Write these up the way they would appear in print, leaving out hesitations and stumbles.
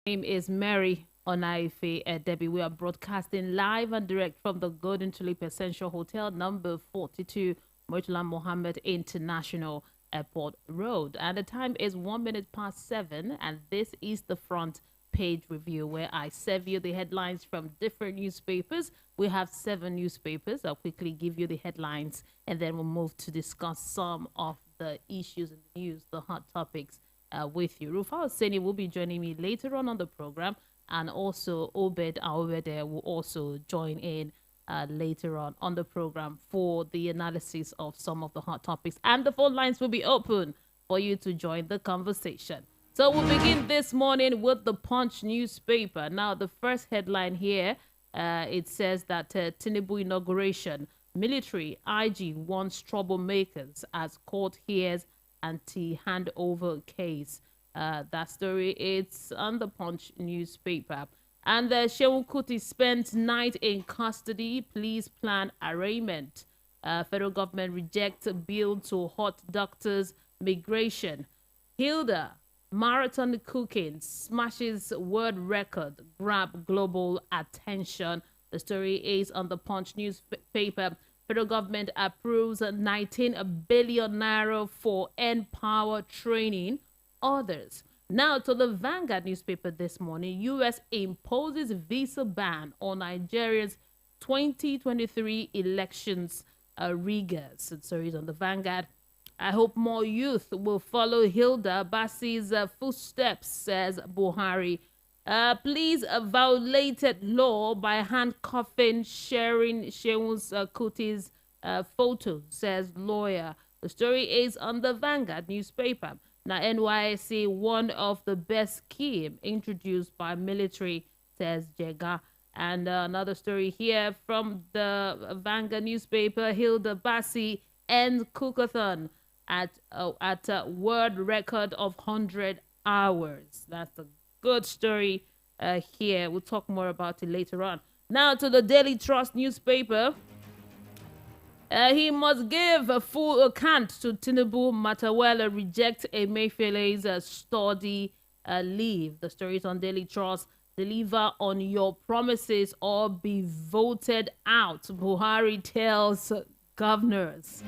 Name is Mary Onaife Debbie. We are broadcasting live and direct from the Golden Tulip Essential Hotel, number 42, Murtala Mohammed International Airport Road. And the time is 1 minute past 7, and this is the front page review where I serve you the headlines from different newspapers. We have 7 newspapers. I'll quickly give you the headlines, and then we'll move to discuss some of the issues in the news, the hot topics with you. Rufai Oseni will be joining me later on the program, and also Obed Awede will also join in later on the program for the analysis of some of the hot topics. And the phone lines will be open for you to join the conversation. So we'll begin this morning with the Punch newspaper. Now, the first headline here, it says that Tinubu inauguration, military IG wants troublemakers as court hears anti-handover case. That story it's on the Punch newspaper. And Shehu Kuti spent night in custody. Please plan arraignment. Federal government rejects bill to halt doctors' migration. Hilda marathon cooking smashes world record, grab global attention. The story is on the Punch newspaper. Federal government approves 19 billion naira for N-Power training. Others. Now to the Vanguard newspaper this morning. U.S. imposes visa ban on Nigeria's 2023 elections riggers. The story is on the Vanguard. I hope more youth will follow Hilda Baci's footsteps, says Buhari. Please violated law by handcuffing, sharing Shehun's Kuti's photo, says lawyer. The story is on the Vanguard newspaper. Now, NYSC, one of the best scheme introduced by military, says Jega. And another story here from the Vanguard newspaper, Hilda Baci ends cookathon at a world record of 100 hours. That's a good story here. We'll talk more about it later on. Now to the Daily Trust newspaper. He must give a full account to Tinubu. Matawela reject Emefiele's study leave. The story is on Daily Trust. Deliver on your promises or be voted out, Buhari tells governors.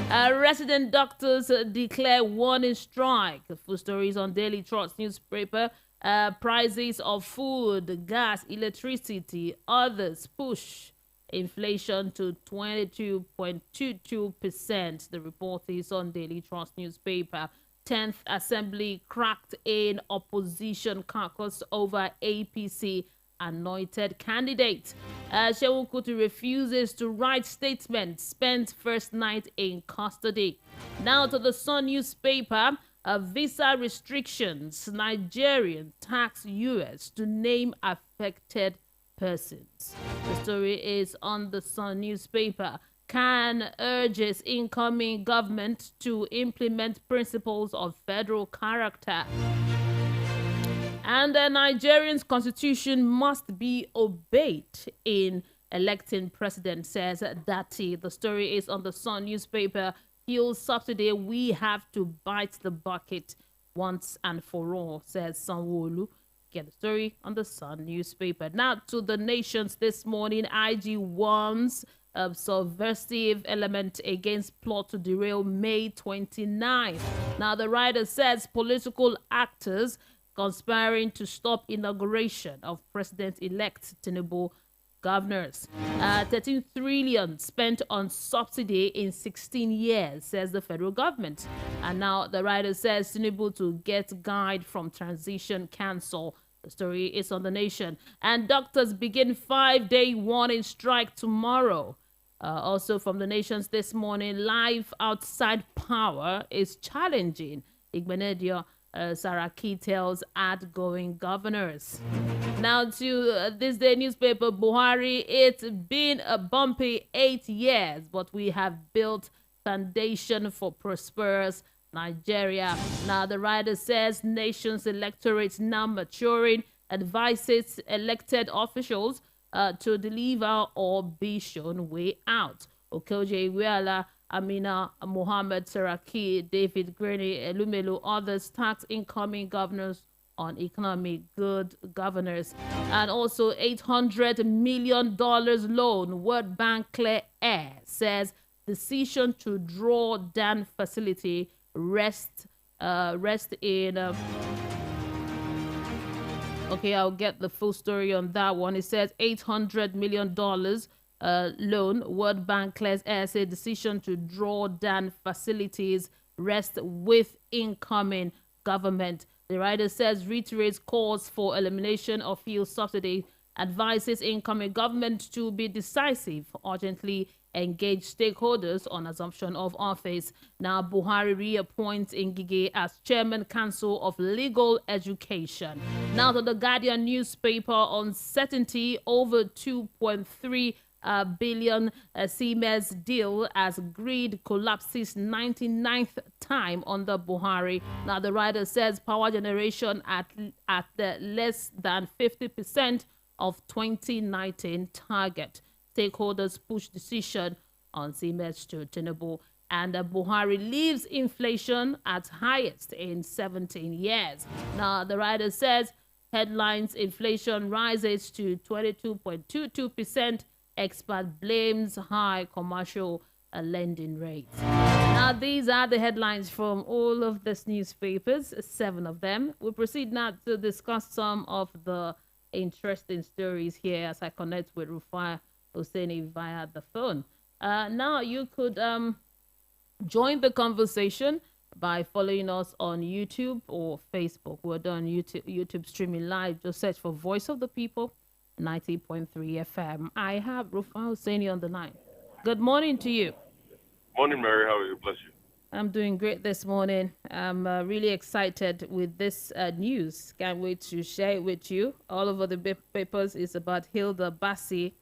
Resident doctors declare warning strike. The full story is on Daily Trust newspaper. Prices of food, gas, electricity, others push inflation to 22.22%. The report is on Daily Trust newspaper. 10th Assembly cracked in opposition caucus over APC anointed candidate. Shehu Kuti refuses to write statement, spent first night in custody. Now to the Sun newspaper. Visa restrictions. Nigerian tax US to name affected persons. The story is on the Sun newspaper. Khan urges incoming government to implement principles of federal character. And the Nigerian's constitution must be obeyed in electing president, says Dati. The story is on the Sun newspaper. Fuel subsidy, we have to bite the bucket once and for all, says Sanwo-Olu. Get the story on the Sun newspaper. Now to the Nations this morning. IG warns of subversive element against plot to derail May 29th. Now the writer says political actors conspiring to stop inauguration of President-elect Tinubu governors. 13 trillion spent on subsidy in 16 years, says the federal government. And now the writer says Tinubu to get guide from transition council. The story is on the Nation. And doctors begin 5-day warning strike tomorrow. Also from the Nations this morning, life outside power is challenging. Igbenedio Saraki tells outgoing governors. Now to this day newspaper, Buhari, it's been a bumpy 8 years, but we have built foundation for prosperous Nigeria. Now the writer says nation's electorate now maturing, advises elected officials to deliver or be shown way out. Okoje Iweala, Amina Mohammed Saraki, David Graney, Elumelu, others tax incoming governors on economic good governors. And also $800 million loan. World Bank clear air, says decision to draw down facility rest in okay, I'll get the full story on that one. It says $800 million loan. World Bank clears air, say decision to draw down facilities rest with incoming government. The writer says reiterates calls for elimination of fuel subsidy, advises incoming government to be decisive, urgently engage stakeholders on assumption of office. Now, Buhari reappoints Ngige as Chairman Council of Legal Education. Now to the Guardian newspaper, uncertainty over 2.3 billion Siemens deal as grid collapses 99th time under Buhari. Now the writer says power generation at the less than 50% of 2019 target. Stakeholders push decision on Siemens to Tinubu. And Buhari leaves inflation at highest in 17 years. Now the writer says headlines: inflation rises to 22.22%. Expert blames high commercial lending rates. Now, these are the headlines from all of these newspapers, 7 of them. We proceed now to discuss some of the interesting stories here as I connect with Rufai Oseni via the phone. Now, you could join the conversation by following us on YouTube or Facebook. We're on YouTube streaming live. Just search for Voice of the People 90.3 FM. I have Rufai Oseni on the line. Good morning to you. Morning, Mary. How are you? Bless you. I'm doing great this morning. I'm really excited with this news. Can't wait to share it with you. All over the papers is about Hilda Baci.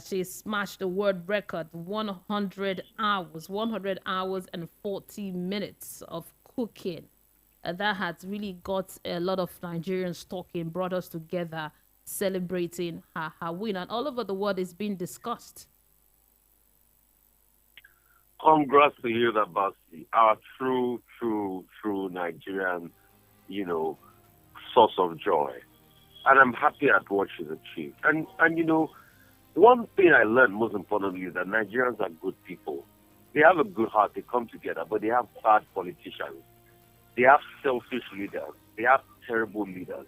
She smashed the world record, 100 hours and 40 minutes of cooking. That has really got a lot of Nigerians talking, brought us together, celebrating her win, and all over the world is being discussed. Congrats to Hilda Baci, our true Nigerian, source of joy. And I'm happy at what she's achieved. And one thing I learned most importantly is that Nigerians are good people. They have a good heart, they come together, but they have bad politicians. They have selfish leaders. They have terrible leaders.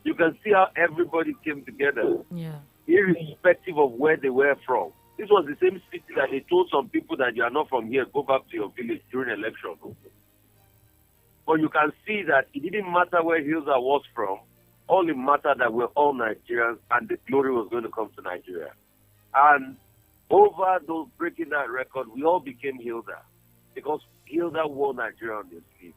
You can see how everybody came together, irrespective of where they were from. This was the same city that they told some people that you are not from here, go back to your village during election. But you can see that it didn't matter where Hilda was from. All it mattered that we're all Nigerians and the glory was going to come to Nigeria. And over those breaking that record, we all became Hilda because Hilda wore Nigeria on their sleeve.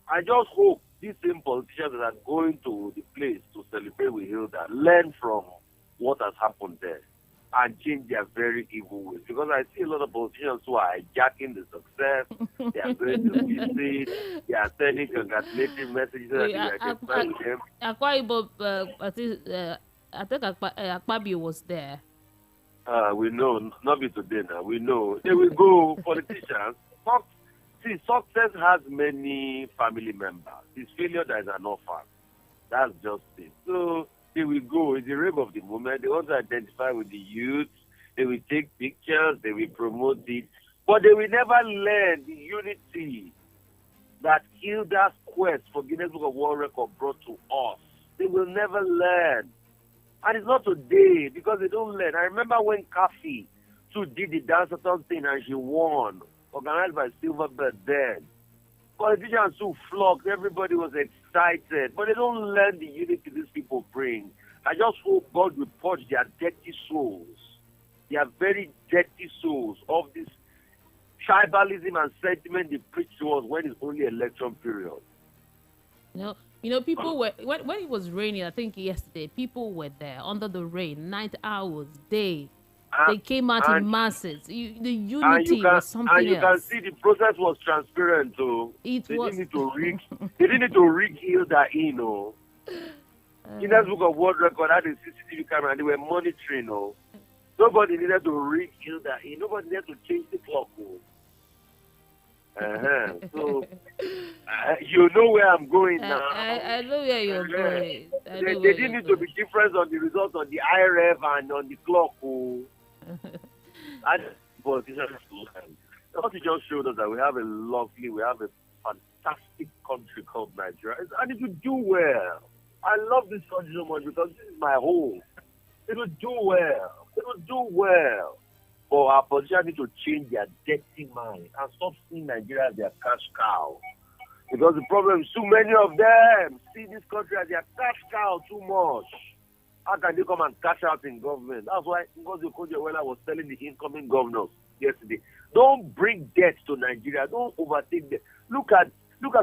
I just hope these same politicians that are going to the place to celebrate with Hilda learn from what has happened there and change their very evil ways. Because I see a lot of politicians who are hijacking the success. They are going to visit. They are sending congratulatory messages. I think Akpabio was there. We know. Not be today now. We know. There we go, politicians. See, success has many family members. It's failure that is an orphan. That's just it. So here we go. It's the rave of the moment. They want to identify with the youth. They will take pictures. They will promote it. But they will never learn the unity that Hilda's quest for Guinness Book of World Record brought to us. They will never learn. And it's not today because they don't learn. I remember when Kathy too did the dance-a-thon thing and she won, organized by Silverbird then. Politicians who flocked, everybody was excited, but they don't learn the unity these people bring. I just hope God will purge their dirty souls, their very dirty souls of this tribalism and sentiment they preach to us when it's only election period. People were, when it was raining, I think yesterday, people were there under the rain, night hours, day. They came out in masses. The unity was something else. And you can see the process was transparent, so they didn't need to rig Hilda in, Guinness Book of World Record had a CCTV camera and they were monitoring, Nobody needed to rig Hilda in. Nobody needed to change the clock, So you know where I'm going now. I know where you're going. I know They where didn't you're need to be going. different on the results on the IRF and on the clock. Oh. And politicians learn. What it just showed us that we have a fantastic country called Nigeria, and it will do well. I love this country so much because this is my home. It will do well. It will do well. But our politicians need to change their dirty mind and stop seeing Nigeria as their cash cow. Because the problem is too many of them see this country as their cash cow too much. How can they come and cash out in government? That's why Ngozi Okonjo-Iweala was telling the incoming governors yesterday, don't bring debt to Nigeria. Don't overtake debt. Look at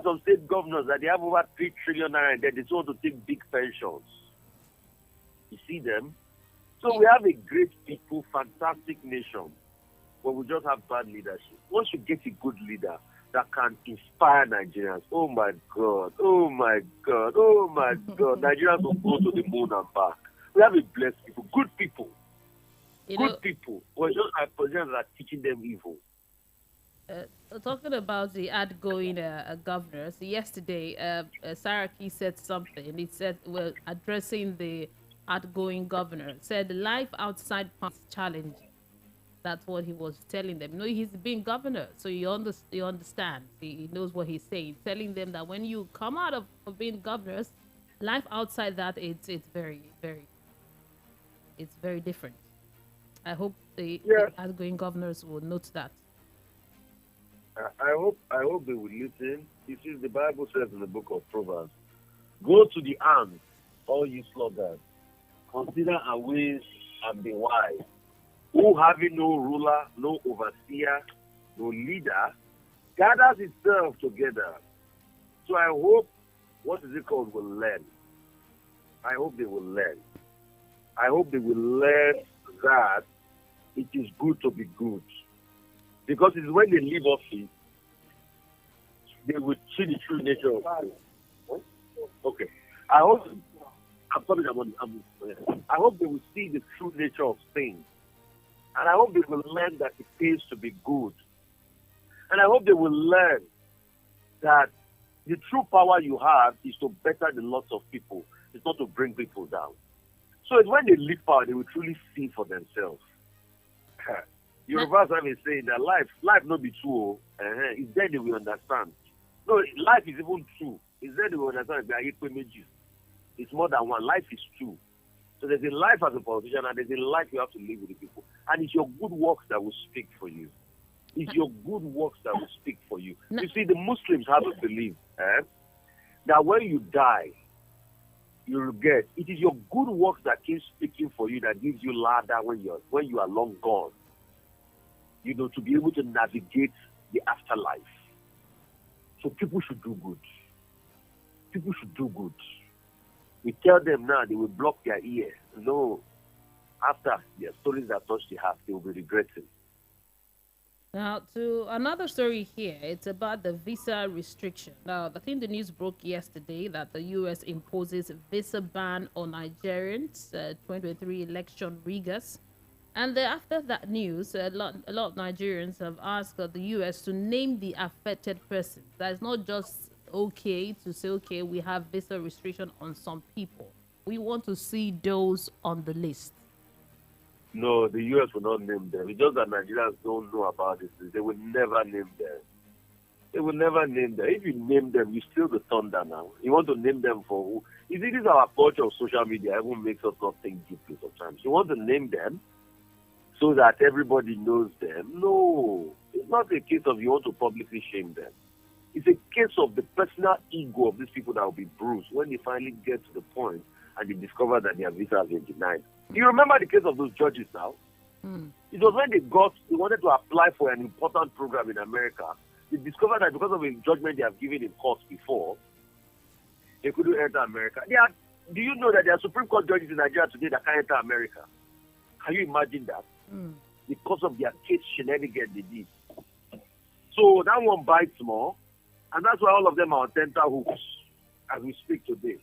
some state governors that they have over 3 trillion naira in debt. They want to take big pensions. You see them? So we have a great people, fantastic nation, but we just have bad leadership. Once you get a good leader that can inspire Nigerians, oh my God, oh my God, oh my God, Nigerians will go to the moon and back. We have a blessed people, good people, good people. We're just our politicians that are teaching them evil. Talking about the outgoing governors, yesterday Saraki said something. He said, well, addressing the outgoing governor, said life outside is challenging. That's what he was telling them. No, he's been governor, so you understand. He knows what he's saying, telling them that when you come out of being governors, life outside that it's very different. I hope the outgoing governors will note that. I hope they will listen. You see, the Bible says in the book of Proverbs, go to the ant, all you sluggards, consider our ways and be wise. Who having no ruler, no overseer, no leader, gathers itself together. So I hope, what is it called, will learn. I hope they will learn. I hope they will learn that it is good to be good. Because it's when they leave office, they will see the true nature of things. Okay. I hope I hope they will see the true nature of things. And I hope they will learn that it pays to be good. And I hope they will learn that the true power you have is to better the lots of people. It's not to bring people down. So it's when they leave power, they will truly see for themselves. Your verse have been saying that life not be true. It's then they will understand. No, life is even true. It's then they will understand that it's more than one. Life is true. So there's a life as a politician and there's a life you have to live with the people. And it's your good works that will speak for you. It's your good works that will speak for you. You see, the Muslims have a belief that when you die, you regret. It is your good works that keeps speaking for you that gives you ladder when you are long gone. You know, to be able to navigate the afterlife. So people should do good. People should do good. We tell them now they will block their ear. No. After their stories that touch the heart, they will be regretting. Now, to another story here, it's about the visa restriction. Now, I think the news broke yesterday that the U.S. imposes visa ban on Nigerians, 2023 election riggers. And after that news, a lot of Nigerians have asked the U.S. to name the affected person. That is not just okay to say, okay, we have visa restriction on some people. We want to see those on the list. No, the U.S. will not name them. It's just that Nigerians don't know about this. They will never name them. They will never name them. If you name them, you steal the thunder now. You want to name them for who? You see, this is our culture of social media. Everyone makes us not think deeply sometimes. You want to name them so that everybody knows them. No, it's not a case of you want to publicly shame them. It's a case of the personal ego of these people that will be bruised when they finally get to the point and they discover that their visa has been denied. Do you remember the case of those judges now? It was when they wanted to apply for an important program in America. They discovered that because of a judgment they have given in court before, they couldn't enter America. Do you know that there are Supreme Court judges in Nigeria today that can't enter America? Can you imagine that? Because of their case shenanigans they did. So that one bites more, and that's why all of them are on tenterhooks as we speak today.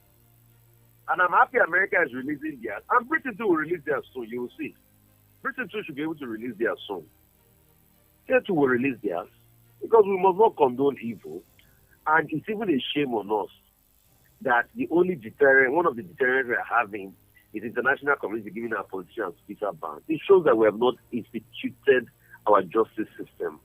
And I'm happy America is releasing theirs. And Britain too will release theirs soon, you will see. Britain too should be able to release theirs soon. They too will release theirs. because we must not condone evil. And it's even a shame on us that the only deterrent, one of the deterrents we are having, is international community giving our politicians visa bans. It shows that we have not instituted our justice system.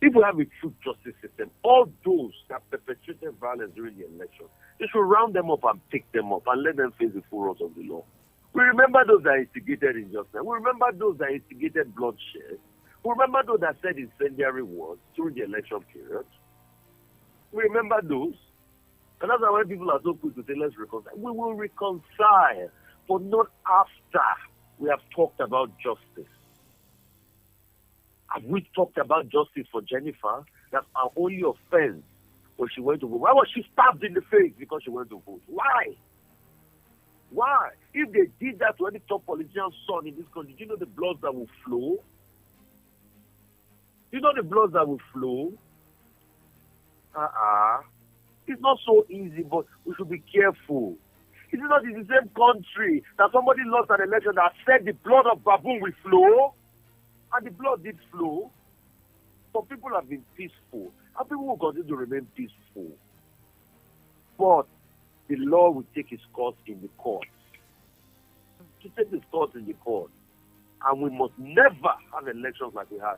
If we have a true justice system, all those that perpetrated violence during the election, they should round them up and pick them up and let them face the full wrath of the law. We remember those that instigated injustice. We remember those that instigated bloodshed. We remember those that said incendiary words during the election period. We remember those. And that's why people are so quick to say, let's reconcile. We will reconcile, but not after we have talked about justice. Have we talked about justice for Jennifer? That's our only offense when she went to vote. Why was she stabbed in the face because she went to vote? Why? Why? If they did that to any top politician's son in this country, do you know the blood that will flow? Do you know the blood that will flow? It's not so easy, but we should be careful. Is it not in the same country that somebody lost an election that said the blood of baboon will flow? And the blood did flow. But people have been peaceful. And people will continue to remain peaceful. But the law will take its course in the court. To take its course in the court. And we must never have elections like we had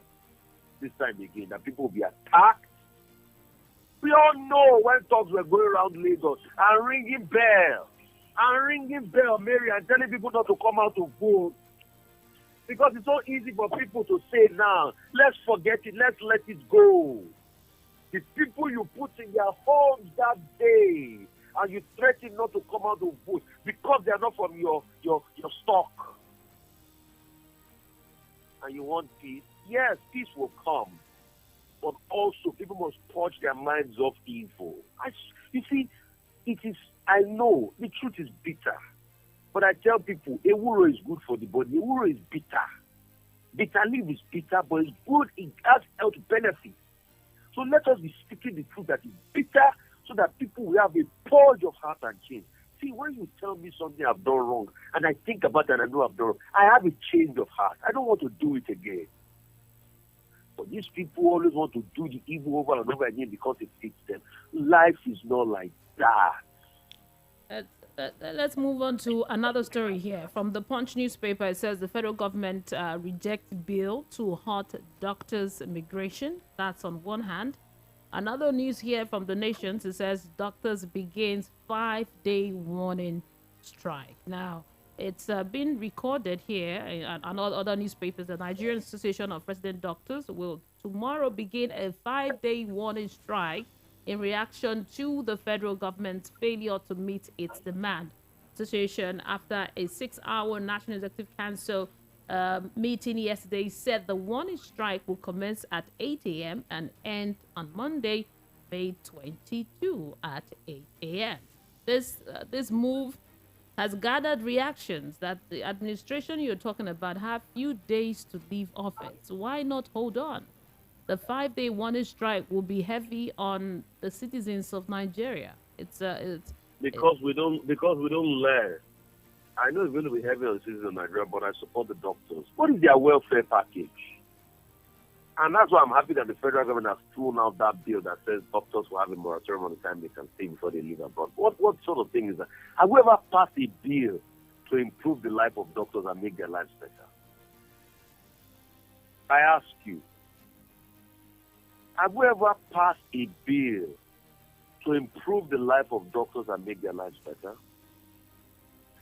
this time again, that people will be attacked. We all know when talks were going around Lagos and ringing bell, Mary, and telling people not to come out to vote. Because it's so easy for people to say now, let's forget it, let's let it go. The people you put in their homes that day, and you threaten not to come out to vote because they are not from your stock. And you want peace? Yes, peace will come. But also, people must purge their minds of evil. You see, I know the truth is bitter. But I tell people, ewuro is good for the body. Ewuro is bitter. Bitter leaf is bitter, but it's good. It has health benefits. So let us be speaking the truth that is bitter so that people will have a purge of heart and change. See, when you tell me something I've done wrong, and I think about it and I know I've done wrong, I have a change of heart. I don't want to do it again. But these people always want to do the evil over and over again because it fits them. Life is not like that. Let's move on to another story here. From the Punch newspaper, it says the federal government rejects bill to halt doctors' migration. That's on one hand. Another news here from the Nations, it says doctors begins 5-day warning strike. Now, it's been recorded here and all other newspapers. The Nigerian Association of Resident Doctors will tomorrow begin a 5-day warning strike in reaction to the federal government's failure to meet its demand. Association, after a 6-hour National Executive Council meeting yesterday, said the warning strike will commence at 8 a.m. and end on Monday, May 22 at 8 a.m. This move has gathered reactions that the administration you're talking about have few days to leave office. Why not hold on? The 5-day warning strike will be heavy on the citizens of Nigeria. Because we don't learn. I know it's going to be heavy on the citizens of Nigeria, but I support the doctors. What is their welfare package? And that's why I'm happy that the federal government has thrown out that bill that says doctors will have a moratorium on the time they can stay before they leave abroad. What sort of thing is that? Have we ever passed a bill to improve the life of doctors and make their lives better? I ask you, have we ever passed a bill to improve the life of doctors and make their lives better?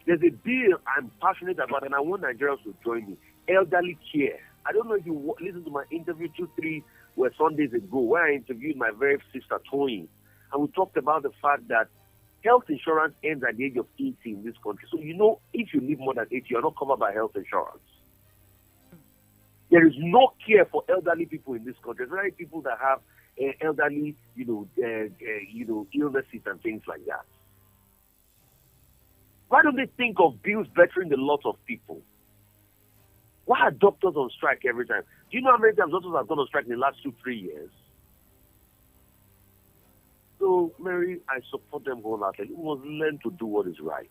There's a bill I'm passionate about, and I want Nigerians to join me. Elderly care. I don't know if you listened to my interview 2-3 Sundays ago, where I interviewed my very sister Toyin, and we talked about the fact that health insurance ends at the age of 80 in this country. So if you live more than 80, you're not covered by health insurance. There is no care for elderly people in this country. There are people that have elderly, illnesses and things like that. Why don't they think of bills bettering the lot of people? Why are doctors on strike every time? Do you know how many times doctors have gone on strike in the last 2-3 years? So, Mary, I support them wholeheartedly. We must learn to do what is right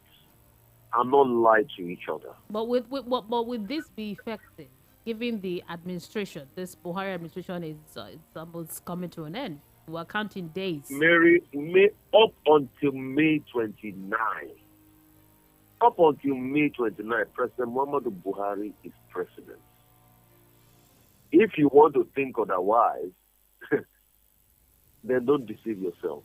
and not lie to each other. But will this be effective? given the administration, this Buhari administration is it's almost coming to an end. We're counting days. May up until May 29. Up until May 29, President Muhammadu Buhari is president. If you want to think otherwise, then don't deceive yourself.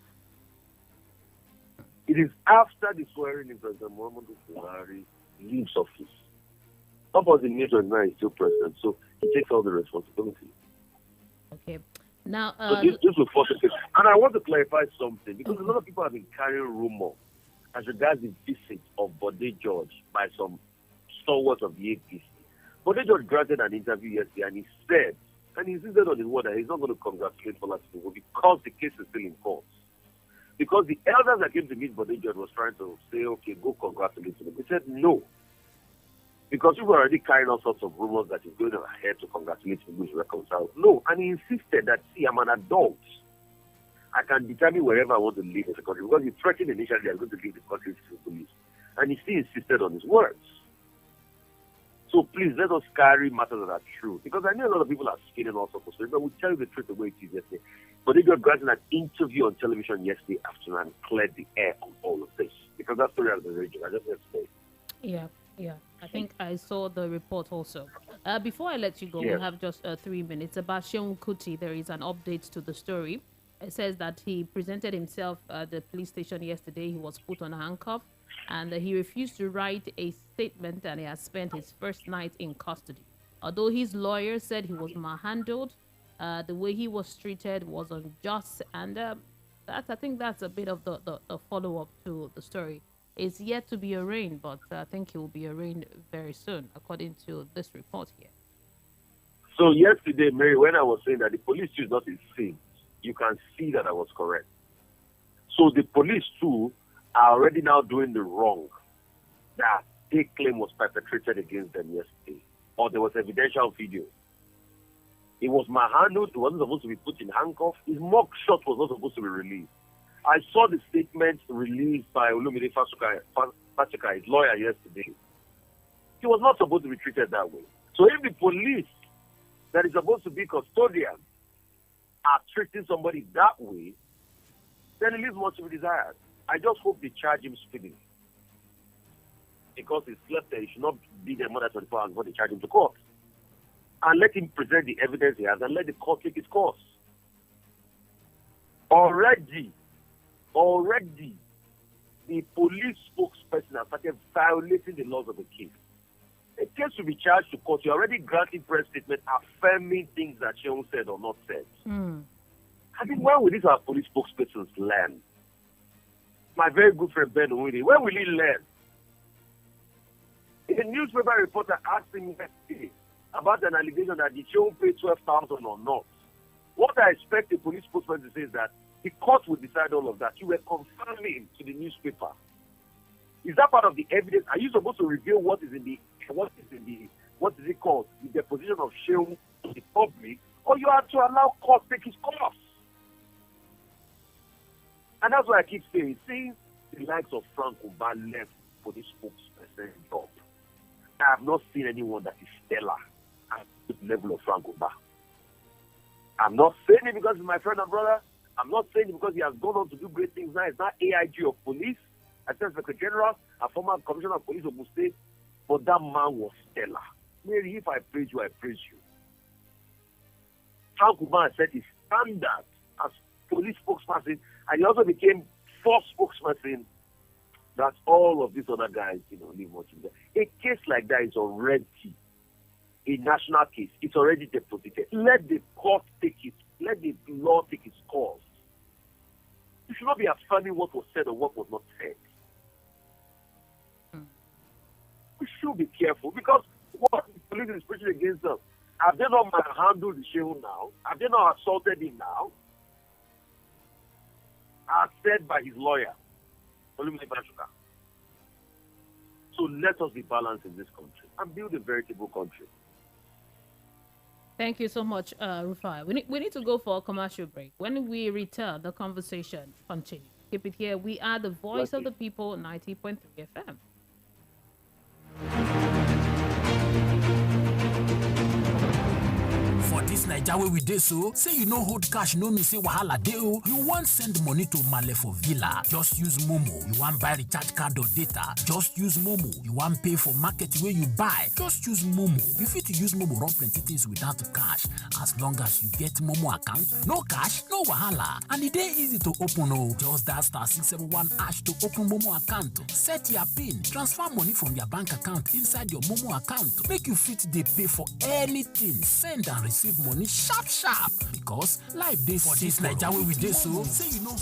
It is after the swearing in President Muhammadu Buhari leaves office. Up until May 29, he's still president, so he takes all the responsibility. Okay. Now, so this will force it. And I want to clarify something, because a lot of people have been carrying rumor as regards the visit of Bode George by some stalwarts of the APC. Bode George granted an interview yesterday, and he said, and he insisted on his word, that he's not going to congratulate Bola Tinubu because the case is still in court. Because the elders that came to meet Bode George was trying to say, okay, go congratulate him. He said no. Because we were already carrying all sorts of rumors that he's going ahead to congratulate him, who's reconciled. No, and he insisted that, see, I'm an adult. I can determine wherever I want to live in the country. Because he threatened initially I was going to leave the country to the police. And he still insisted on his words. So please, let us carry matters that are true. Because I know a lot of people are skinning all sorts of stories, but we'll tell you the truth the way it is yesterday. But they got granted an interview on television yesterday afternoon and cleared the air on all of this. Because that story has been raging. I just have to say. Yeah. Yeah, I think I saw the report also. Before I let you go, we have just 3 minutes. About Sheung Kuti, there is an update to the story. It says that he presented himself at the police station yesterday. He was put on handcuff and he refused to write a statement, and he has spent his first night in custody. Although his lawyer said he was manhandled, the way he was treated was unjust, and I think that's a bit of the follow-up to the story. Is yet to be arraigned, but I think he will be arraigned very soon, according to this report here. So yesterday, Mary, when I was saying that the police is not a sin, you can see that I was correct. So the police too are already now doing the wrong that they claim was perpetrated against them yesterday, or there was evidential video. It was manhandled. It wasn't supposed to be put in handcuffs. His mock shot was not supposed to be released. I saw the statement released by Olumide Fashoka, his lawyer, yesterday. He was not supposed to be treated that way. So if the police that is supposed to be custodian are treating somebody that way, then it leaves much to be desired. I just hope they charge him speedily. Because he slept there, he should not be there more than 24 hours before they charge him to court. And let him present the evidence he has and let the court take its course. Already, the police spokesperson has started violating the laws of the case. A case to be charged to court, you're already granting press statement affirming things that Sheung said or not said. I think when will these our police spokespersons learn? My very good friend Ben Owini, when will he learn? A newspaper reporter asked him yesterday about an allegation that the Sheung paid 12,000 or not. What I expect the police spokesperson to say is that the court will decide all of that. You were confirming to the newspaper. Is that part of the evidence? Are you supposed to reveal what is it called? The deposition of Sheung to the public, or you have to allow court take its course? And that's why I keep saying, since the likes of Frank Uba left for this spokesperson job, I have not seen anyone that is stellar at the level of Frank Uba. I'm not saying it because he's my friend and brother. I'm not saying it because he has gone on to do great things now. He's not AIG of police, Assistant Secretary General, a former Commissioner of Police of Ogun State. But that man was stellar. Mary, if I praise you, I praise you. Frank Uba set his standard as police spokesperson, and he also became fourth spokesperson. That all of these other guys, leave much in there. A case like that is already a national case. It's already deposited. Let the court take it. Let the law take its course. You should not be affirming what was said or what was not said. We should be careful, because what the police is preaching against us, have they not manhandled the Shehu now? Have they not assaulted him now? As said by his lawyer, Olumide Fashoka. So let us be balanced in this country and build a veritable country. Thank you so much, Rufai. We need to go for a commercial break. When we return, the conversation continues. Keep it here. We are the voice of the people, 90.3 FM. Naija wey we dey so, say you no hold cash no mean say wahala dey o. You wan send money to Male for Villa, just use Momo. You wan buy recharge card or data, just use Momo. You wan pay for market wey you buy, just use Momo. You fit use Momo run plenty things without cash. As long as you get Momo account, no cash, no wahala. And e dey easy to open o. Just dial *671# to open Momo account. Set your PIN, transfer money from your bank account inside your Momo account. Make you fit dey pay for anything, send and receive money sharp sharp. Because life dey for this Naija wey we dey so, say you know.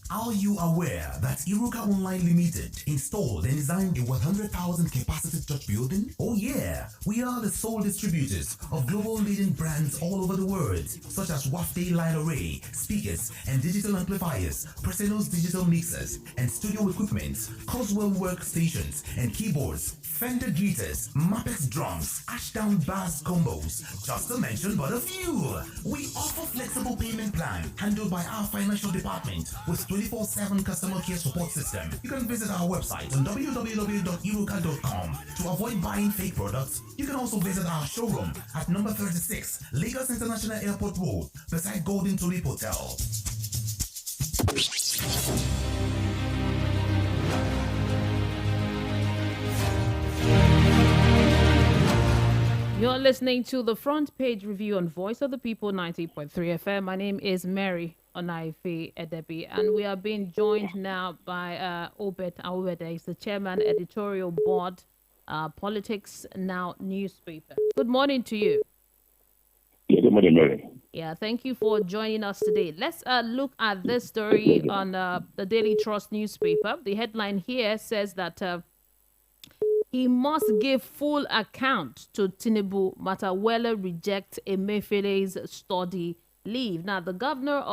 Are you aware that Iruka Online Limited installed and designed a 100,000 capacity church building? Oh yeah, we are the sole distributors of global leading brands all over the world, such as Wafday Line Array, speakers and digital amplifiers, Preseno's digital mixers and studio equipment, Coswell workstations and keyboards, Fender guitars, Mapex drums, Ashdown bass combos, just to mention but a few. We offer flexible payment plan handled by our financial department with 24/7 customer care support system. You can visit our website on www.iruka.com to avoid buying fake products. You can also visit our showroom at number 36 Lagos International Airport Road beside Golden Tulip Hotel. You're listening to the front page review on Voice of the People 90.3 FM. My name is Mary Onaife Edebi, and we are being joined now by Obed Awede. He's the chairman, editorial board, Politics Now newspaper. Good morning to you. Yeah, good morning, Mary. Yeah, thank you for joining us today. Let's look at this story on the Daily Trust newspaper. The headline here says that he must give full account to Tinubu. Matawele rejects Emefiele's study leave. Now, the governor,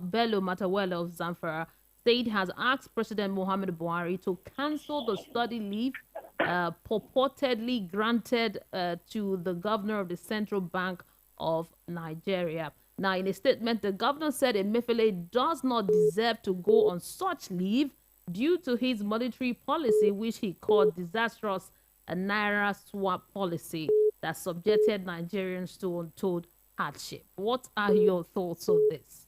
Bello Matawele of Zamfara State, has asked President Muhammadu Buhari to cancel the study leave purportedly granted to the governor of the Central Bank of Nigeria. Now, in a statement, the governor said Emefiele does not deserve to go on such leave due to his monetary policy, which he called disastrous, a Naira swap policy that subjected Nigerians to untold hardship. What are your thoughts on this?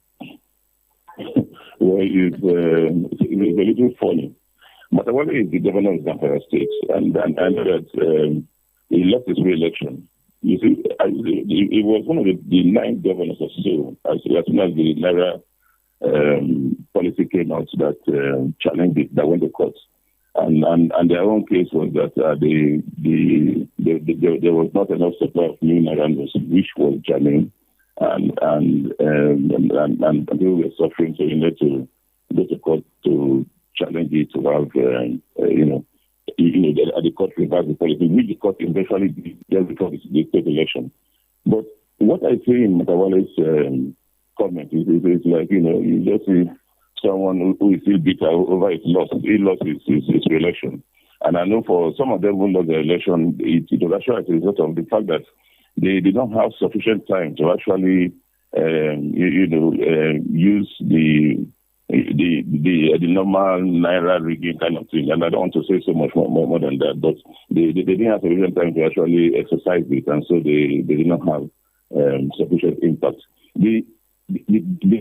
Well, it's a little funny. Matawale is the governor of Zamfara State, and I know that he lost his re-election. You see, he was one of the 9 governors or so, as soon as the Naira policy came out that challenged it, that went to court, and their own case was that there was not enough supply of new Naira notes, which was jamming, and people were suffering, so you need to go to court to challenge it, to have the court reversed the policy, which the court eventually did just before the state election. But what I see in Matawale's comment is like, you just see someone who is still bitter over his loss. He lost his re-election. And I know for some of them who lost their election, it was actually as a result of the fact that they did not have sufficient time to actually, use the normal Naira rigging kind of thing. And I don't want to say so much more than that, but they didn't have sufficient time to actually exercise it, and so they did not have sufficient impact. The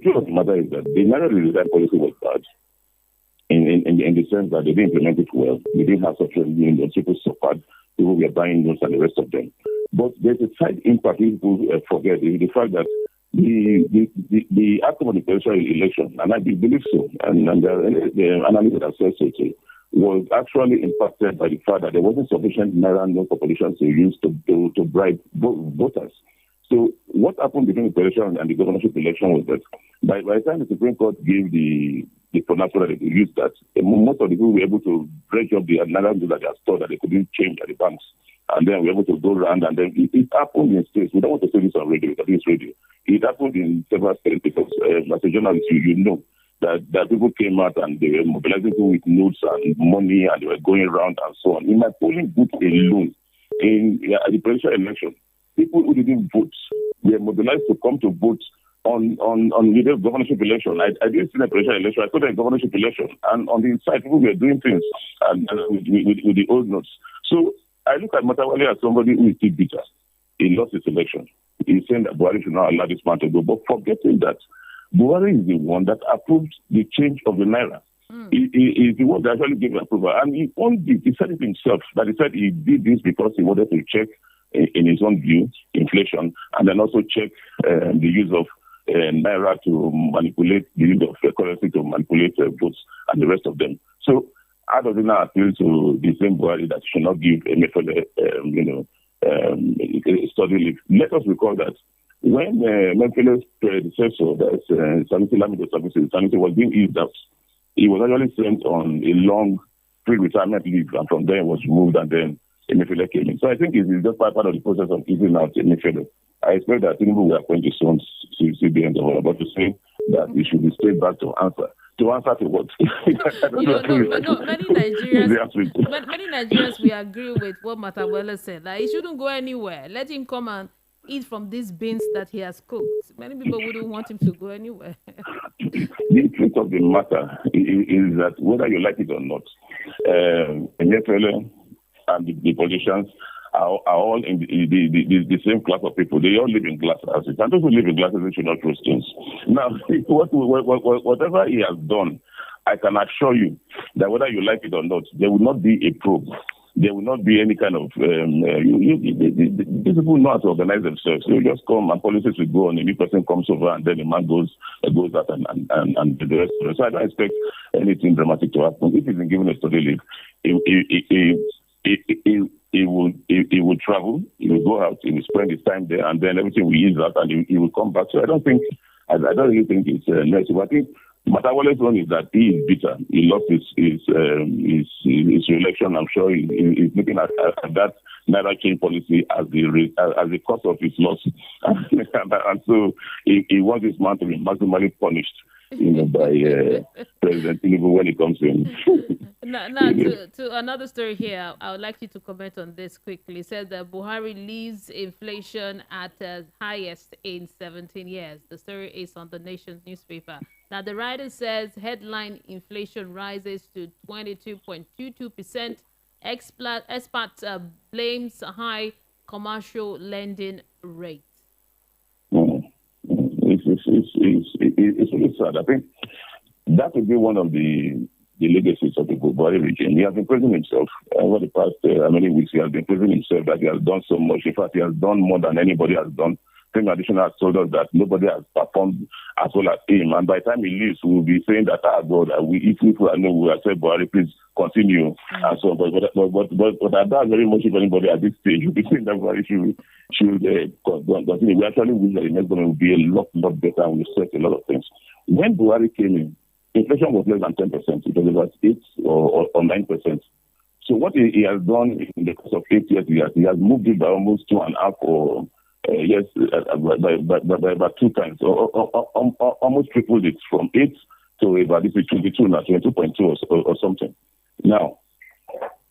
truth of the matter is that the Naira redesign policy was bad in the sense that they didn't implement it well. They didn't have sufficient notes. People suffered. People were buying notes and the rest of them. But there's a side impact people forget is the fact that the outcome of the presidential election, and I believe so, and the analysis that says so too, was actually impacted by the fact that there wasn't sufficient Naira note for politicians to use to bribe voters. So what happened between the presidential and the governorship election was that by the time the Supreme Court gave the pronouncement that they could use that, most of the people were able to dredge up the Naira notes that they had stored that they couldn't change at the banks. And then we were able to go around, and then it happened in states. We don't want to say this on radio, because it's radio. It happened in several states because, as a journalist, you know that people came out and they were mobilizing people with notes and money, and they were going around and so on. In my polling booth alone, at the presidential election, people who didn't vote were mobilized to come to vote on the governorship election. I didn't see a presidential election. I saw the governorship election, and on the side, people were doing things and with the old notes. So I look at Matawale as somebody who is still bitter. He lost his election. He's saying that Buhari should not allow this man to go, but forgetting that Buhari is the one that approved the change of the naira. He is the one that actually gave approval, and he said it himself, that he said he did this because he wanted to check, in his own view, inflation, and then also check the use of naira to manipulate, the use of currency to manipulate votes and the rest of them. So how does it now appeal to the same Buhari that should not give Emefiele, study leave? Let us recall that when Emefiele's predecessor, that's Sanusi Lamido Sanusi was being eased out, he was actually sent on a long pre-retirement leave, and from there was removed, and then Emefiele came in. So I think it's just part of the process of easing out Emefiele. I expect that Tinubu will appoint his son to the end of all, but to say that he should be straight back to answer. To answer to what? Many Nigerians, we agree with what Matawale said. Like, he shouldn't go anywhere. Let him come and eat from these beans that he has cooked. Many people wouldn't want him to go anywhere. The truth of the matter is that whether you like it or not, Emefiele and the politicians are all in the same class of people. They all live in glass houses. And those who live in glass houses should not throw stones. Now, whatever he has done, I can assure you that whether you like it or not, there will not be a probe. There will not be any kind of... these people know how to organize themselves. They will just come and policies will go on. A new person comes over and then the man goes out and the rest of it. So I don't expect anything dramatic to happen. If he's been given a study leave, he will travel, he will go out, he will spend his time there, and then everything will ease out and he will come back. So I don't really think it's necessary. I think Matawale's one is that he is bitter. He lost his re-election. I'm sure he's looking at that naira change policy as the cause of his loss. And so he wants this man to be maximally punished, by President Tinubu when it comes to him. Now to another story here, I would like you to comment on this quickly. It says that Buhari leaves inflation at the highest in 17 years. The story is on the Nation's newspaper. Now, the writer says headline inflation rises to 22.22%. Experts blames high commercial lending rate. It's really sad. I think that would be one of the legacies of the Buhari regime. He has been praising himself over the past many weeks. He has been praising himself that he has done so much. In fact, he has done more than anybody has done. Tim Additional has told us that nobody has performed as well as him. And by the time he leaves, we will be saying that, God, if we know, we will say, Buhari, please continue. And so, but I doubt very much if anybody at this stage will be saying that Buhari should continue. We actually wish that the next government will be a lot better and we set a lot of things. When Buhari came in, inflation was less than 10%. It was about 8 or 9%. So what he has done in the course of 8 years, he has moved it by almost 2.5 or by about 2 times, or almost tripled it from 8 to about 22 now, 22.2 or something. Now,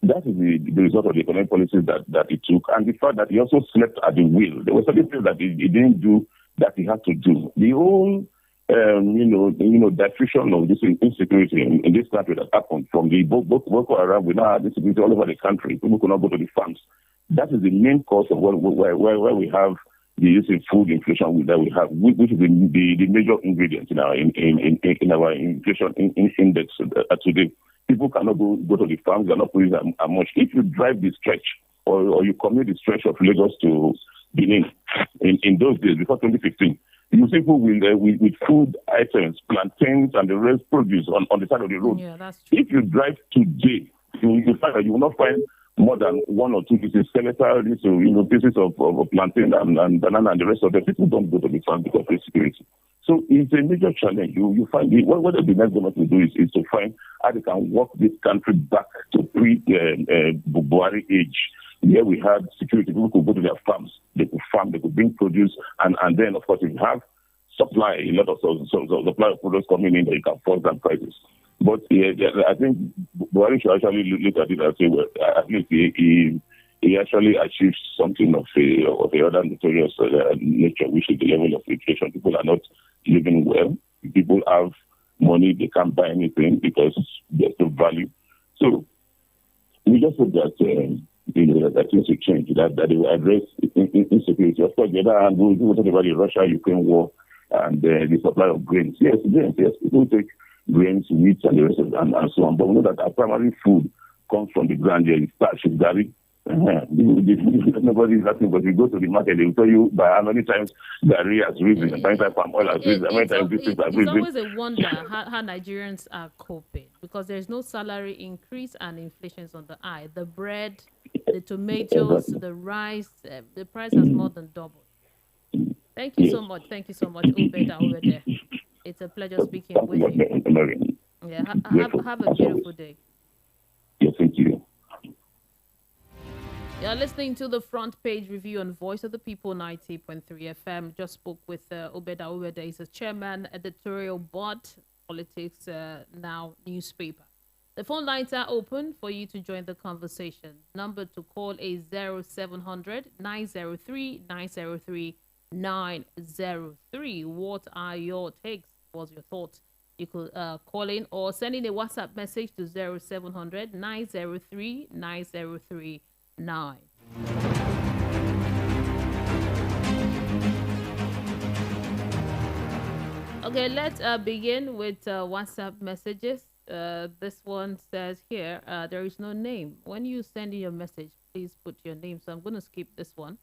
that is the result of the economic policies that he took, and the fact that he also slept at the wheel. There were certain things that he didn't do that he had to do. The whole diffusion of this insecurity in this country that happened from the Boko Haram. We now have insecurity all over the country. People could not go to the farms. That is the main cause of where we have the food inflation that we have, which is the major ingredient in our inflation index today. People cannot go to the farms; they're not producing as much. If you drive the stretch or you commute the stretch of Lagos to Benin in those days before 2015. You see people with food items, plantains, and the rest produce on the side of the road. Yeah, that's true. If you drive today, you find that you will not find more than 1 or 2 pieces, skeletal, pieces of plantain and banana and the rest of them. People don't go to the farm because of insecurity. So it's a major challenge. You find what the next government will do is to find how they can work this country back to pre-Buhari age, where we had security. People could go to their farms, they could farm, they could bring produce, and then, of course, if you have supply, a lot of supply of products coming in, that you can force down prices. But I think Buhari should actually look at it and say, well, at least he he actually achieved something of a other notorious nature, which is the level of inflation. People are not living well. People have money, they can't buy anything because there's no value. So we just hope that that things will change, that they will address insecurity. Of course, the other hand, we will talk about the Russia-Ukraine war and the supply of grains. Yes, people take grains, wheat, and the rest of and so on. But we know that our primary food comes from the ground. There is starch, gari. Nobody is asking, but you go to the market, they will tell you by how many times gari has risen, how many times palm oil has risen, how many times this has risen. It's always a wonder how Nigerians are coping, because there's no salary increase and inflation is on the eye. The bread, the tomatoes, the rice, the price has more than doubled. Thank you so much. Thank you so much, Obeda over there. It's a pleasure speaking with you. Yeah, have a beautiful day. Yes, thank you. You're listening to the front page review on Voice of the People 90.3 FM. Just spoke with Obeda Obeda. He's a chairman, editorial board, Politics Now newspaper. The phone lines are open for you to join the conversation. Number to call is 0700 903 903 903. What are your takes? What's your thoughts? You could call in or send in a WhatsApp message to 0700 903 903 9. Okay, let's begin with WhatsApp messages. This one says here, there is no name. When you send in your message, please put your name. So I'm going to skip this one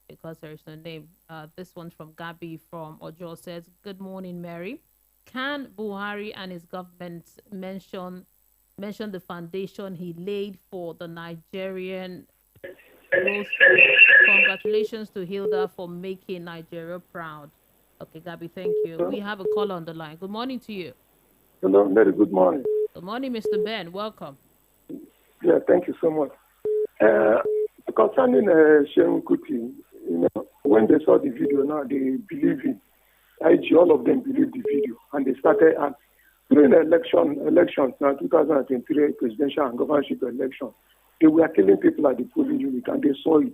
because there is no name. This one from Gabi from Ojo says, good morning, Mary. Can Buhari and his government mention the foundation he laid for the Nigerian growth? Congratulations to Hilda for making Nigeria proud. Okay, Gabi, thank you. We have a caller on the line. Good morning to you. Hello, Mary. Good morning. Good morning, Mr. Ben. Welcome. Yeah, thank you so much. Concerning Shehu Kuti, when they saw the video, now they believe it. All of them believed the video, and they started during the elections now, 2023 presidential and governorship election, they were killing people at the polling unit, and they saw it.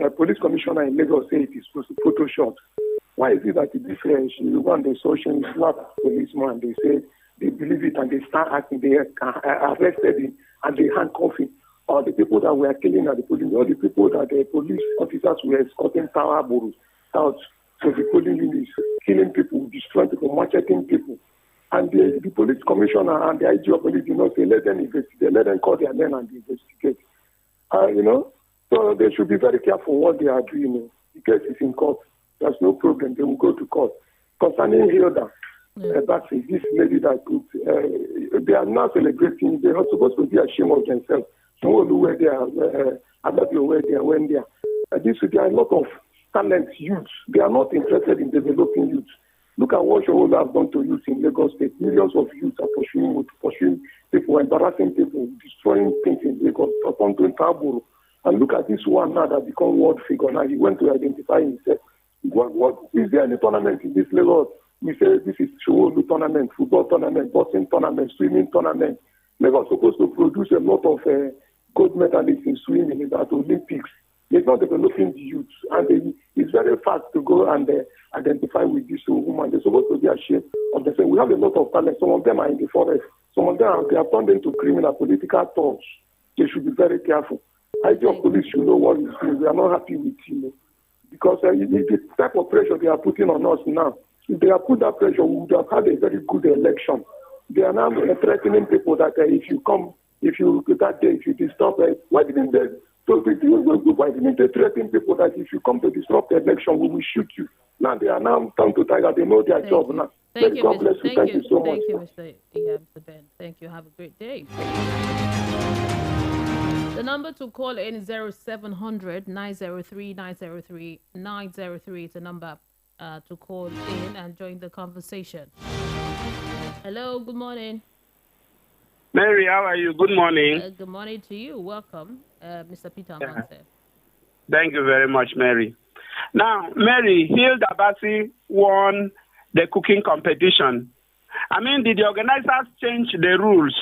A police commissioner in Lagos said it is photoshopped. Why is it that the difference? When they saw him slap policeman, they say they believe it, and they start acting. They arrested him and they handcuffed him. Or the people that were killing at the polling, all the people that the police officers were escorting power boroughs out to the polling units, killing people, destroying people, macheting people. And the police commissioner and the IG of police, say, let them investigate, let them call their men and investigate. So they should be very careful what they are doing. The case is in court. There's no problem. They will go to court. Concerning Hilda Baci, this lady that they are now celebrating. They are supposed to be ashamed of themselves. Some who were there, Adabio were there, went there. There are a lot of talent youths. They are not interested in developing youths. Look at what Showola has done to youth in Lagos State. Millions of youths are pursuing people, embarrassing people, destroying things in Lagos, upon to Taburu. And look at this one now that become world figure. Now he went to identify himself. What is there any tournament in this Lagos? We say this is Showola tournament, football tournament, boxing tournament, swimming tournament. Lagos is supposed to produce a lot of gold medalists in swimming in the Olympics. It's not developing the youth, and it's very fast to go and identify with this woman. They're supposed to be ashamed of themselves. We have a lot of talent. Some of them are in the forest. Some of them they are turned into criminal political thugs. They should be very careful. IG of police should know what he's doing. We are not happy with him because the type of pressure they are putting on us now. If they have put that pressure, we would have had a very good election. They are now threatening people that if you disturb, why didn't they? So why didn't they threaten people that if you come to disrupt the election, we will shoot you? Now they are now turned to tiger. They know their job now. Thank you, God bless you. Thank you so much. Thank you, Mr. Ben. Thank you. Have a great day. The number to call in is 0700 903 903 903. It's a number to call in and join the conversation. Hello, good morning. Mary, how are you? Good morning. Good morning to you. Welcome, Mr. Peter Monse. Thank you very much, Mary. Now, Mary, Hilda Baci won the cooking competition. I mean, did the organizers change the rules?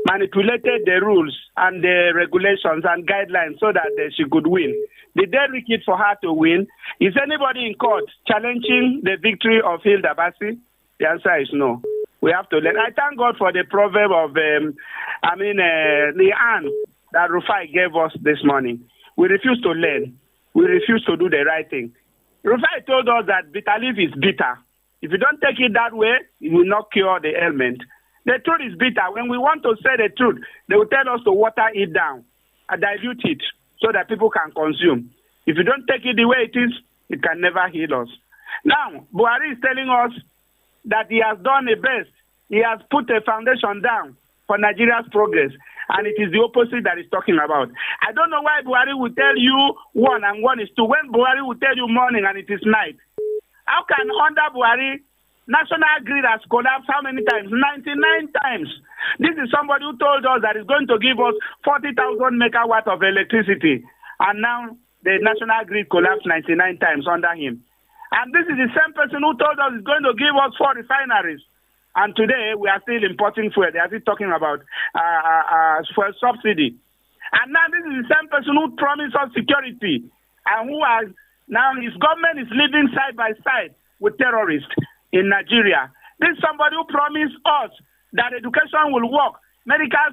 manipulated the rules and the regulations and guidelines so that she could win. Did they rig it for her to win? Is anybody in court challenging the victory of Hilda Baci? The answer is no. We have to learn. I thank God for the proverb of, the Anne that Rufai gave us this morning. We refuse to learn. We refuse to do the right thing. Rufai told us that bitter leaf is bitter. If you don't take it that way, it will not cure the ailment. The truth is bitter. When we want to say the truth, they will tell us to water it down and dilute it so that people can consume. If you don't take it the way it is, it can never heal us. Now, Buhari is telling us that he has done the best. He has put a foundation down for Nigeria's progress, and it is the opposite that he's talking about. I don't know why Buhari will tell you 1 and 1 is 2, when Buhari will tell you morning and it is night. How can under Buhari, national grid has collapsed how many times? 99 times. This is somebody who told us that he's going to give us 40,000 megawatts of electricity, and now the national grid collapsed 99 times under him. And this is the same person who told us he's going to give us 4 refineries. And today we are still importing fuel. They are still talking about fuel subsidy. And now this is the same person who promised us security, and who has now his government is living side by side with terrorists in Nigeria. This is somebody who promised us that education will work, the medical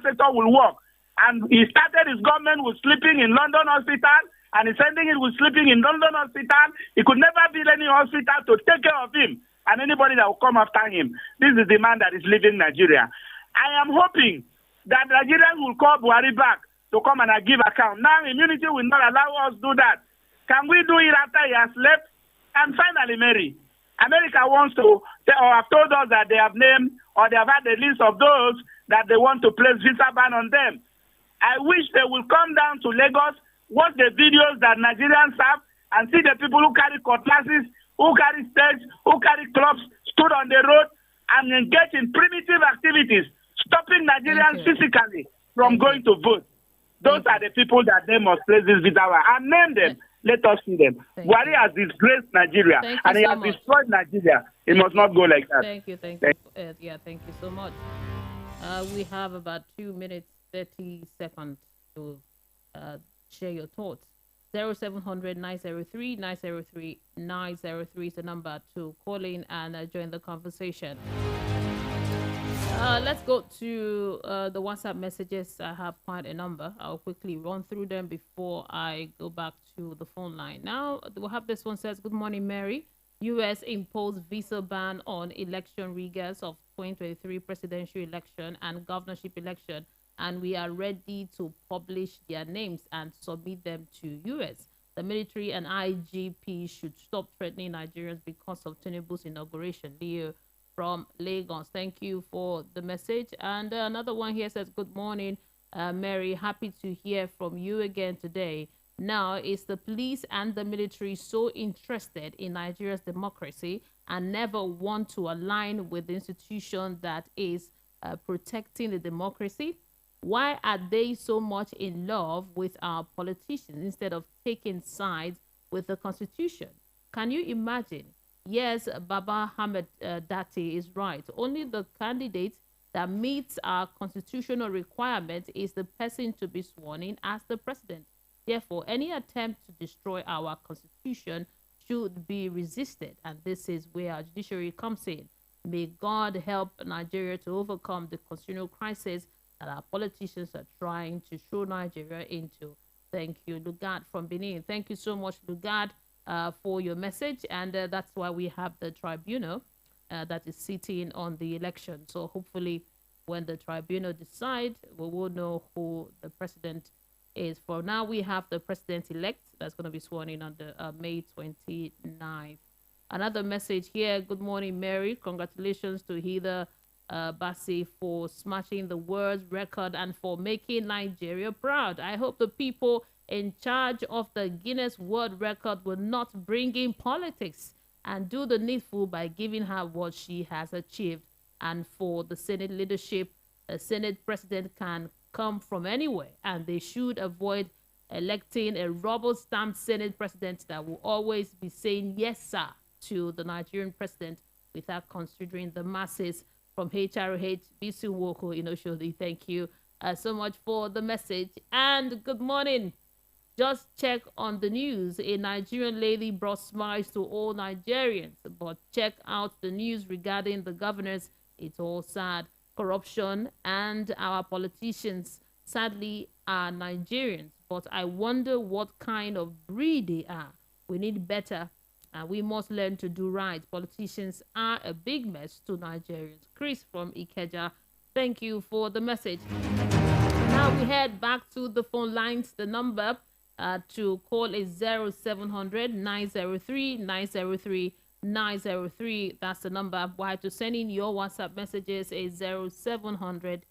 sector will work. And he started his government with sleeping in London hospital, and he's ending it with sleeping in London hospital. He could never build any hospital to take care of him and anybody that will come after him. This is the man that is leaving Nigeria. I am hoping that Nigerians will call Buhari back to come and give account. Now immunity will not allow us to do that. Can we do it after he has left? And finally, Mary, America wants to, or have told us that they have named, or they have had a list of those that they want to place visa ban on them. I wish they will come down to Lagos, watch the videos that Nigerians have, and see the people who carry cutlasses, who carry stakes, who carry clubs, stood on the road and engage in primitive activities, stopping Nigerians physically from going to vote. Those are the people that they must place this visa on. And name them. Let us see them. Buhari has disgraced Nigeria, and he has destroyed Nigeria. It must not go like that. Thank you. Thank you so much. We have about 2 minutes, 30 seconds to share your thoughts. 0700 903 903 903 is the number to call in and join the conversation. Let's go to the WhatsApp messages. I have quite a number. I'll quickly run through them before I go back to the phone line. Now, we'll have this one says, good morning, Mary. U.S. imposed visa ban on election riggers of 2023 presidential election and governorship election, and we are ready to publish their names and submit them to U.S. The military and IGP should stop threatening Nigerians because of Tinubu's inauguration. Leo from Lagos, thank you for the message. And another one here says, good morning, Mary. Happy to hear from you again today. Now, is the police and the military so interested in Nigeria's democracy and never want to align with the institution that is protecting the democracy? Why are they so much in love with our politicians instead of taking sides with the Constitution? Can you imagine? Yes, Baba Hamid Dati is right. Only the candidate that meets our constitutional requirement is the person to be sworn in as the president. Therefore, any attempt to destroy our constitution should be resisted. And this is where our judiciary comes in. May God help Nigeria to overcome the constitutional crisis that our politicians are trying to throw Nigeria into. Thank you, Lugard from Benin. Thank you so much, Lugard, for your message. And that's why we have the tribunal that is sitting on the election. So hopefully when the tribunal decides, we will know who the president is. For now, we have the president-elect that's going to be sworn in on the May 29th. Another message here. Good morning, Mary. Congratulations to Hilda Baci for smashing the world record and for making Nigeria proud. I hope the people in charge of the Guinness World Record will not bring in politics and do the needful by giving her what she has achieved. And for the Senate leadership, a Senate president can come from anywhere, and they should avoid electing a rubber-stamped Senate president that will always be saying yes, sir, to the Nigerian president without considering the masses. from HRH, Bisu Woko, Shodi. Thank you so much for the message. And good morning. Just check on the news. A Nigerian lady brought smiles to all Nigerians. But check out the news regarding the governors. It's all sad. Corruption and our politicians, sadly, are Nigerians. But I wonder what kind of breed they are. We need better. And we must learn to do right. Politicians are a big mess to Nigerians. Chris from Ikeja, thank you for the message. Now we head back to the phone lines. The number to call is 0700 903 903 903. That's the number. While to send in your WhatsApp messages is 0700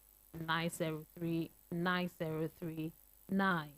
903 903 9.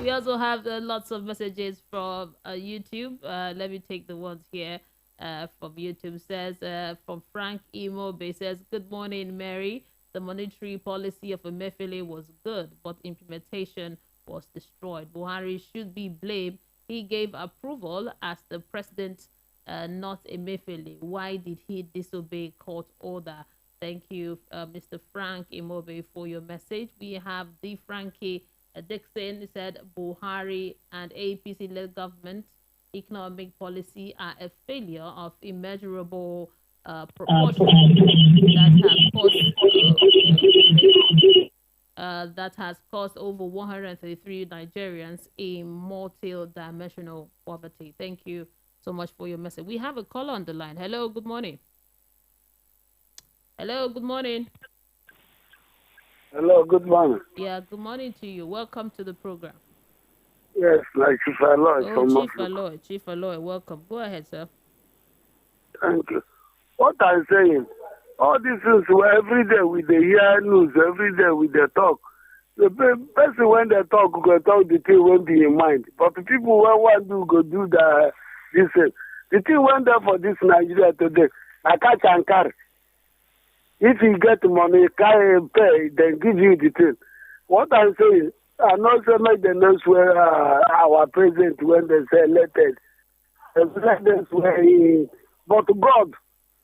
We also have lots of messages from YouTube. Let me take the ones here from YouTube. Says from Frank Imobe says, good morning, Mary. The monetary policy of Emefiele was good, but implementation was destroyed. Buhari should be blamed. He gave approval as the president, not Emefiele. Why did he disobey court order? Thank you, Mr. Frank Imobe, for your message. We have the Frankie Dixon said Buhari and APC-led government economic policy are a failure of immeasurable proportion that has caused over 133 Nigerians in multi-dimensional poverty. Thank you so much for your message. We have a caller on the line. Hello, good morning. Hello, good morning. Hello, good morning. Yeah, good morning to you. Welcome to the program. Yes, like Chief Aloy. Chief Aloy, welcome. Go ahead, sir. Thank you. What I'm saying, all these things where every day we dey hear news, every day we dey talk. The person when they talk go talk the thing won't be in mind. But the people when want to go do this thing. The thing went there for this Nigeria today. I catch and carry. If you get money, carry and pay, then give you the thing. What I'm saying, I know some make the news where our president when they say elected, let them swear in. But God,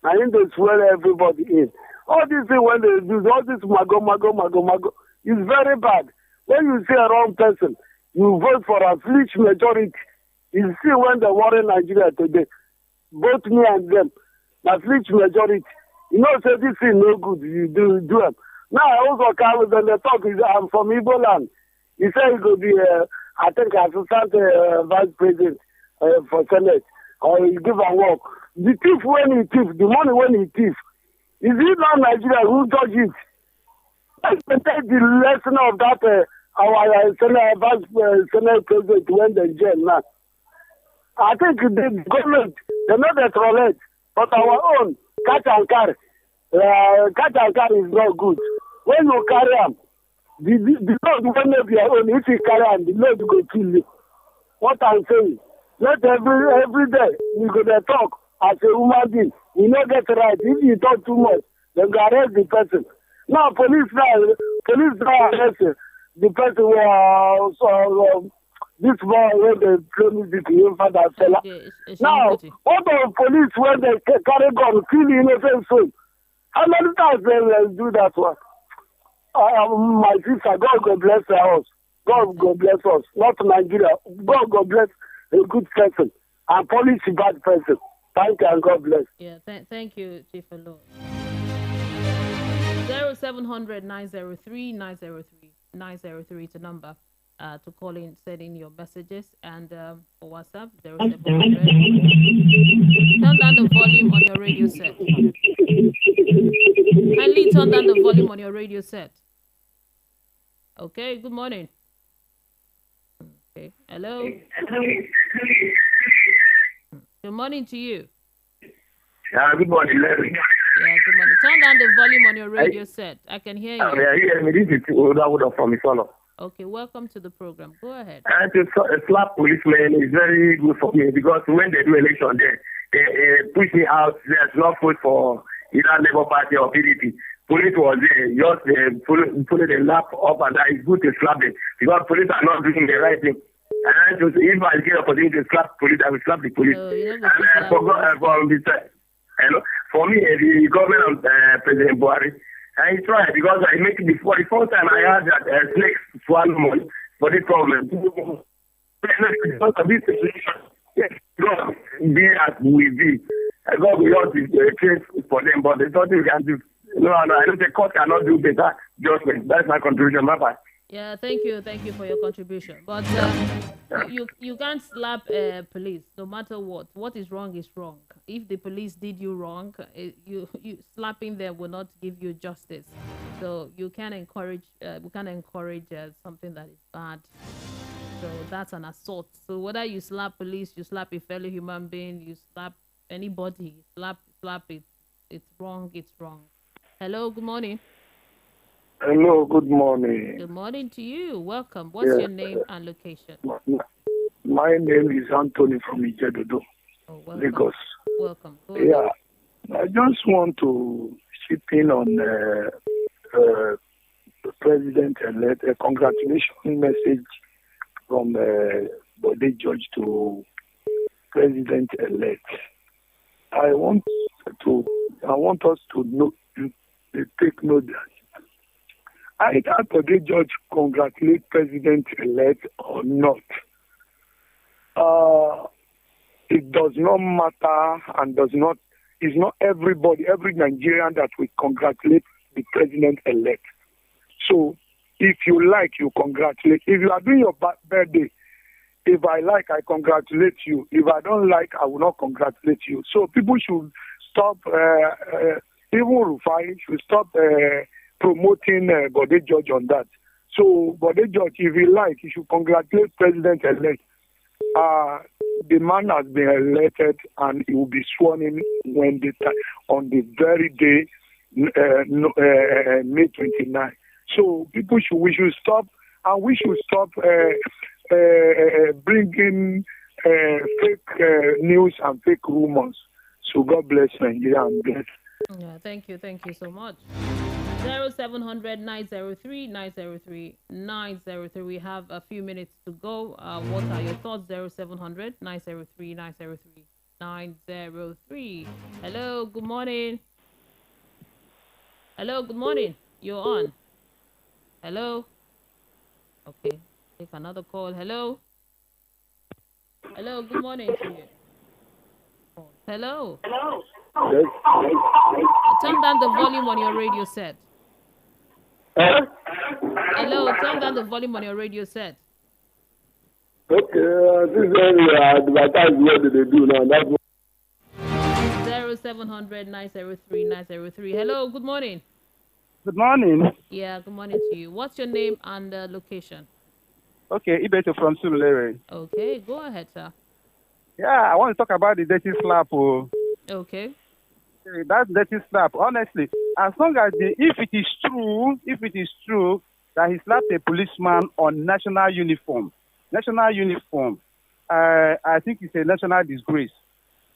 I think they swear everybody in. All these things when they do, all this mago, is very bad. When you see a wrong person, you vote for a flesh majority. You see when they worry Nigeria today, both me and them, the flesh majority. You know, say this thing no good, you do it. Now, I also come with the talk, I'm from Igbo land. He said he could be, I think, assistant vice president for Senate, or he give a work. The thief when he thief, the money when he thief, is it not Nigeria who does it? Let's take the lesson of that, our Senate president when they jail now. I think the government, they know the toilet, but our own, catch and carry is not good. When you carry them, the Lord will not be your own. If you carry them, the Lord will kill you. What I'm saying, let every day you go to talk as a human being. You don't get right. If you talk too much, then go arrest the person. Now, police now arrest the person who this boy when they play music, you father fella. Now, what of police when they carry gun, kill innocent soul? How many times they do that one? My sister, God bless us. God bless us. Not Nigeria. God bless a good person. And police a bad person. Thank you and God bless. Yeah, thank you, Chief Aloy. 0700 903 903 903 is the number to call in, send in your messages, and for WhatsApp 0700. Turn down the volume on your radio set. Kindly turn down the volume on your radio set. Okay, good morning. Okay, hello. Good morning to you. Good morning, Larry. Yeah, good morning. Turn down the volume on your radio set. I can hear you. This is Oda from Isolo. Okay, welcome to the program. Go ahead. And to slap policemen is very good for me because when they do election, they push me out. There's no vote for either Labour Party or PDP. Police was there, just pulling the lap up, and that is good to slap them because police are not doing the right thing. And if I get opportunity to slap police, I will slap the police. No, and for for me, the government of President Buhari, and he tried because I make it before the first time I heard that snakes swallow money for the government. Because of this situation, yes, God be as we be. God will not be case for them, but there's nothing we can do. No, I don't say court cannot do better judgment. That's my contribution. Bye-bye. Yeah, thank you for your contribution. But you can't slap police no matter what. What is wrong is wrong. If the police did you wrong, you slapping them will not give you justice. So you can encourage. We can encourage something that is bad. So that's an assault. So whether you slap police, you slap a fellow human being, you slap anybody, slap it. It's wrong. It's wrong. Hello. Good morning. Hello, good morning. Good morning to you. Welcome. What's your name and location? My name is Anthony from Ijedodo, Lagos. Welcome. Yeah, I just want to chip in on the President-elect. A congratulations message from Bode George to President-elect. I want us to know, to take note that either Bode George congratulate President-elect or not. It does not matter and it's not everybody, every Nigerian that will congratulate the President-elect. So if you like, you congratulate. If you are doing your birthday, if I like, I congratulate you. If I don't like, I will not congratulate you. So people should stop, even Rufai should stop promoting Bode George on that. So Bode George, if you like, you should congratulate President-elect. The man has been elected and he will be sworn in on the very day, May 29. So we should stop, and we should stop bringing fake news and fake rumors. So God bless Nigeria and bless. Yeah, thank you so much. 0700-903-903-903. We have a few minutes to go. What are your thoughts? 0700-903-903-903. Hello, good morning. Hello, good morning. You're on. Hello. Okay, take another call. Hello. Hello, good morning to you. Hello. Hello. Turn down the volume on your radio set. Hello, turn down the volume on your radio set. Okay, this is advertise what they do now. That's 0700-903-903. Hello, good morning. Good morning. Yeah, good morning to you. What's your name and location? Okay, Ibeto from Surulere. Okay, go ahead, sir. Yeah, I want to talk about the dirty slap. Okay. That dirty slap, honestly, as long as if it is true that he slapped a policeman on national uniform, I think it's a national disgrace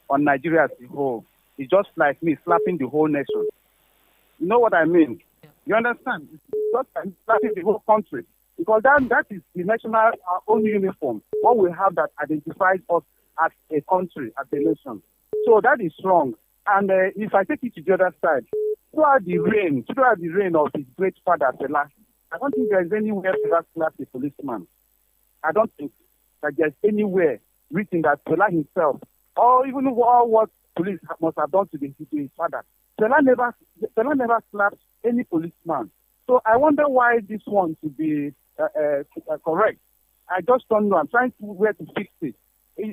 on Nigeria as a whole. It's just like me slapping the whole nation. You know what I mean? Yeah. You understand? It's just like slapping the whole country. Because that is the national our own uniform. What we have that identifies us as a country, as a nation. So that is wrong. And if I take it to the other side, throughout the reign of his great father, Fela, I don't think there is anywhere Fela slapped a policeman. I don't think that there is anywhere written that Fela himself, or even what police must have done to his father. Fela never slapped any policeman. So I wonder why this one should be correct. I just don't know. I'm trying to where to fix it.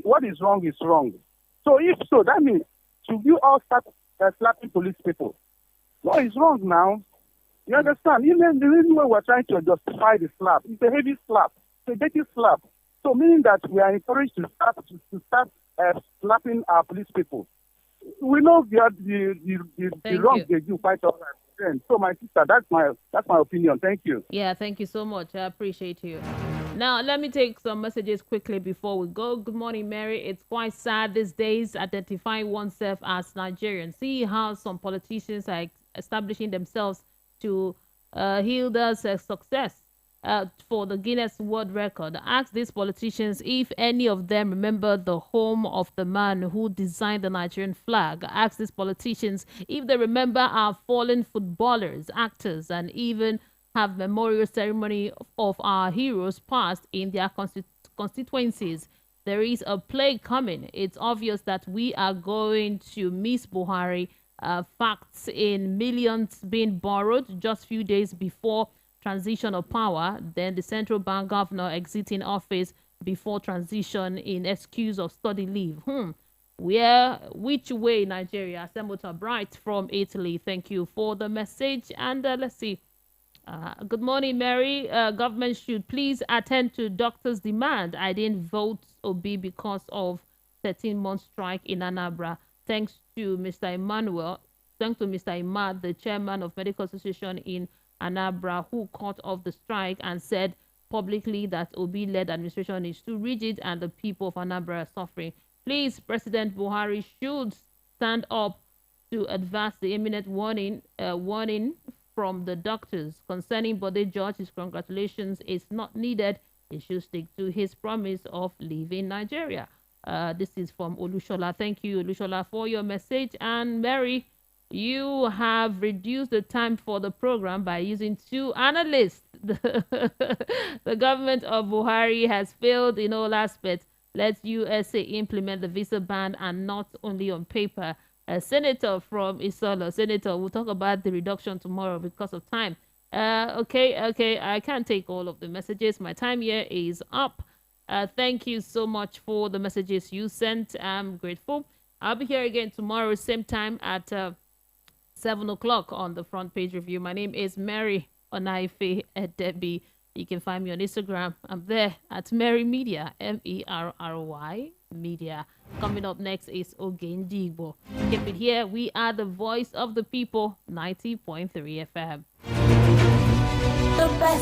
What is wrong is wrong. So if so, that means should you all start slapping police people? What is wrong now? You understand? Even the reason why we're trying to justify the slap, it's a heavy slap, it's a dirty slap. So meaning that we are encouraged to start slapping our police people. We know the wrong they do quite all right. So my sister, that's my opinion. Thank you. Yeah, thank you so much. I appreciate you. Now, let me take some messages quickly before we go. Good morning, Mary. It's quite sad these days identifying oneself as Nigerian. See how some politicians are establishing themselves to Hilda's success. for the Guinness World Record. Ask these politicians if any of them remember the home of the man who designed the Nigerian flag. Ask these politicians if they remember our fallen footballers, actors, and even have memorial ceremony of our heroes past in their constituencies. There is a plague coming. It's obvious that we are going to miss Buhari. Facts in millions being borrowed just few days before transition of power. Then the central bank governor exiting office before transition in excuse of study leave. Which way, Nigeria? Semota Bright from Italy. Thank you for the message. And let's see. Good morning, Mary. Government should please attend to doctors' demand. I didn't vote Obi because of 13-month strike in Anambra. Thanks to Mr. Emmanuel. Thanks to Mr. Imad, the chairman of Medical Association in Anambra, who cut off the strike and said publicly that Obi-led administration is too rigid and the people of Anambra are suffering. Please, President Buhari should stand up to advance the imminent warning from the doctors concerning Bode George. His congratulations is not needed. He should stick to his promise of leaving Nigeria. This is from Olushola. Thank you, Olushola, for your message. And Mary, you have reduced the time for the program by using 2 analysts. The government of Buhari has failed in all aspects. Let USA implement the visa ban, and not only on paper. A senator from Isolo. Senator, we'll talk about the reduction tomorrow because of time. Okay. I can't take all of the messages. My time here is up. Thank you so much for the messages you sent. I'm grateful. I'll be here again tomorrow, same time at 7 o'clock on the Front Page Review. My name is Mary Onaife Debbie. You can find me on Instagram. I'm there at Mary Media, MERRY Media. Coming up next is Ogendigbo. Keep it here. We are the voice of the people, 90.3 FM. The best.